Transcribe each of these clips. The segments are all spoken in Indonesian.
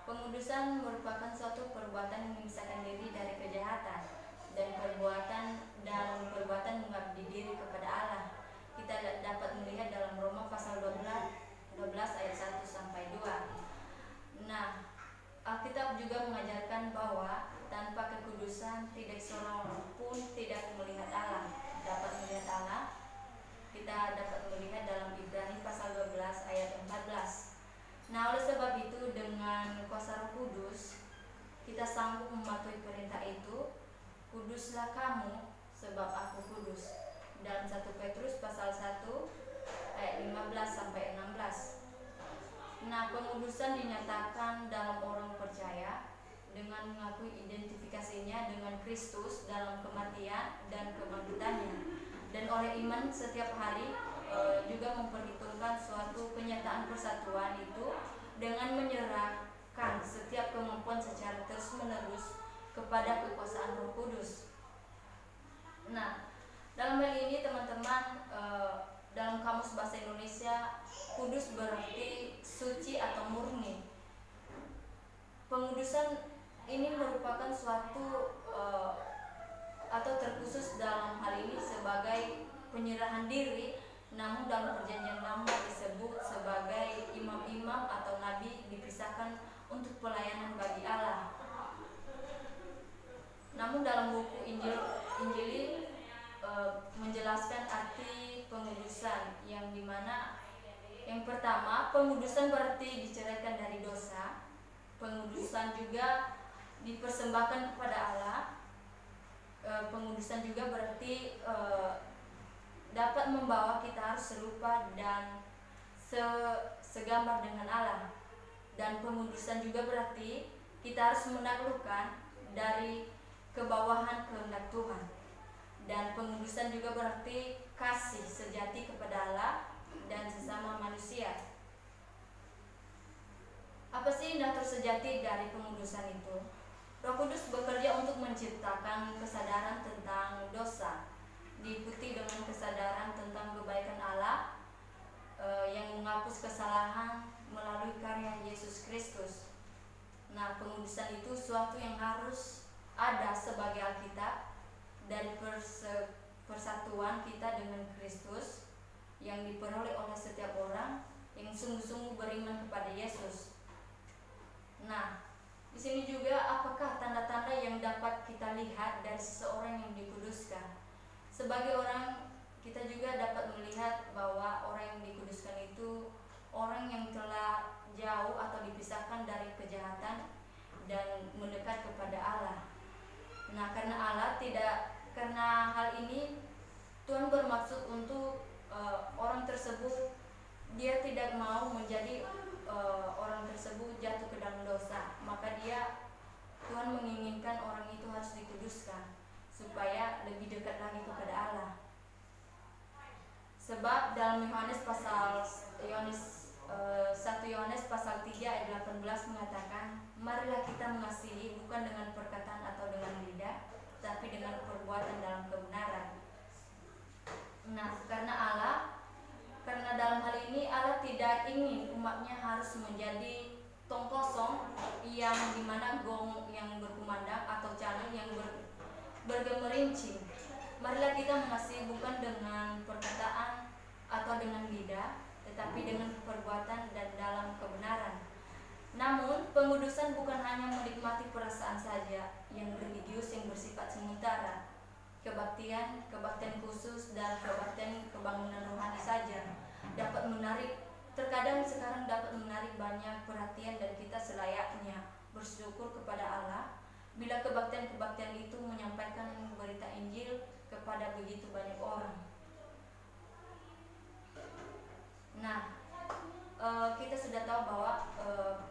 Pengudusan merupakan suatu perbuatan yang memisahkan diri dari kejahatan dan perbuatan mengabdi diri kepada Allah. Kita dapat melihat dalam Roma pasal 12 ayat 1 sampai 2. Nah, Alkitab juga mengajarkan bahwa tanpa kekudusan tidak seorang pun tidak melihat Allah. Dapat melihat Allah, kita dapat melihat dalam Ibrani pasal 12 ayat 14. Nah, oleh sebab itu dengan kuasa Roh Kudus kita sanggup mematuhi perintah itu. Kuduslah kamu sebab aku kudus. Dalam 1 Petrus pasal 1 ayat 15 sampai 16. Nah, pengudusan dinyatakan dalam orang percaya dengan mengakui identifikasinya dengan Kristus dalam kematian dan kebangkitannya, dan oleh iman setiap hari juga memperhitungkan suatu kenyataan persatuan itu dengan menyerahkan setiap kemampuan secara terus-menerus kepada kekuasaan Roh Kudus. Nah, dalam hal ini teman-teman, dalam Kamus Bahasa Indonesia, kudus berarti suci atau murni. Pengudusan ini merupakan suatu atau terkhusus dalam hal ini sebagai penyerahan diri, namun dalam Perjanjian Lama disebut sebagai imam-imam atau nabi dipisahkan untuk pelayanan bagi Allah. Namun dalam buku Injili menjelaskan arti pengudusan, yang dimana yang pertama, pengudusan berarti diceraikan dari dosa. Pengudusan juga dipersembahkan kepada Allah. Pengudusan juga berarti dapat membawa kita harus serupa dan segambar dengan Allah. Dan pengudusan juga berarti kita harus menaklukkan dari kebawahan kehendak Tuhan. Dan pengudusan juga berarti kasih sejati kepada Allah dan sesama manusia. Apa sih natur sejati dari pengudusan itu? Roh Kudus bekerja untuk menciptakan kesadaran tentang dosa, diikuti dengan kesadaran tentang kebaikan Allah yang menghapus kesalahan melalui karya Yesus Kristus. Nah, pengudusan itu suatu yang harus ada sebagai Alkitab dari persatuan kita dengan Kristus yang diperoleh oleh setiap orang yang sungguh-sungguh beriman kepada Yesus. Nah, di sini juga apakah tanda-tanda yang dapat kita lihat dari seseorang yang dikuduskan? Sebagai orang, kita juga dapat melihat bahwa orang yang dikuduskan itu orang yang telah jauh atau dipisahkan dari kejahatan dan mendekat kepada Allah. Nah, karena hal ini Tuhan bermaksud untuk orang tersebut, dia tidak mau menjadi orang tersebut jatuh ke dalam dosa, maka Tuhan menginginkan orang itu harus dikuduskan supaya lebih dekat lagi kepada Allah. Sebab dalam 1 Yohanes pasal 3 ayat 18 mengatakan, marilah kita mengasihi bukan dengan perkataan atau dengan lidah, tapi dengan perbuatan dalam kebenaran. Nah, karena dalam hal ini Allah tidak ingin umatnya harus menjadi tong kosong yang dimana gong yang berkumandang atau calon yang bergemerincing. Marilah kita mengasihi bukan dengan perkataan atau dengan lidah, tetapi dengan perbuatan dan dalam kebenaran. Namun, pengudusan bukan hanya menikmati perasaan saja yang religius yang bersifat sementara. Kebaktian khusus dan kebaktian kebangunan rohani saja terkadang sekarang dapat menarik banyak perhatian, dan kita selayaknya bersyukur kepada Allah bila kebaktian itu menyampaikan berita Injil kepada begitu banyak orang. Nah, kita sudah tahu bahwa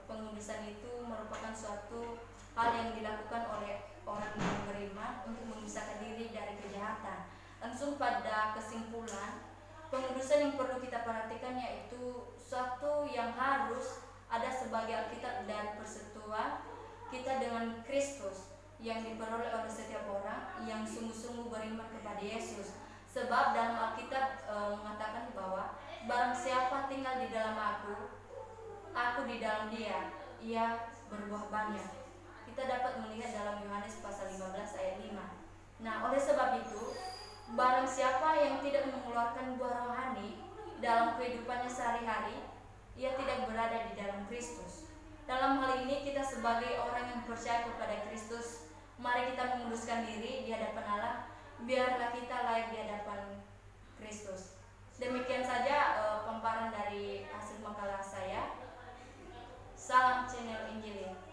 pengudusan itu merupakan suatu hal yang dilakukan oleh orang yang beriman untuk memisahkan diri dari kejahatan. Langsung pada kesimpulan, pengudusan yang perlu kita perhatikan yaitu suatu yang harus ada sebagai Alkitab dari persatuan kita dengan Kristus yang diperoleh oleh setiap orang yang sungguh-sungguh beriman kepada Yesus. Sebab dalam Alkitab mengatakan bahwa barang siapa tinggal di dalam aku di dalam dia, ia berbuah banyak. Kita dapat melihat dalam Yohanes pasal 15 ayat 5. Nah, oleh sebab itu, barang siapa yang tidak mengeluarkan buah rohani dalam kehidupannya sehari-hari, ia tidak berada di dalam Kristus. Dalam hal ini, kita sebagai orang yang percaya kepada Kristus, mari kita mengundurkan diri di hadapan Allah, biarlah kita layak di hadapan Kristus. Demikian saja pemaparan dari hasil makalah saya. Salam channel Injili.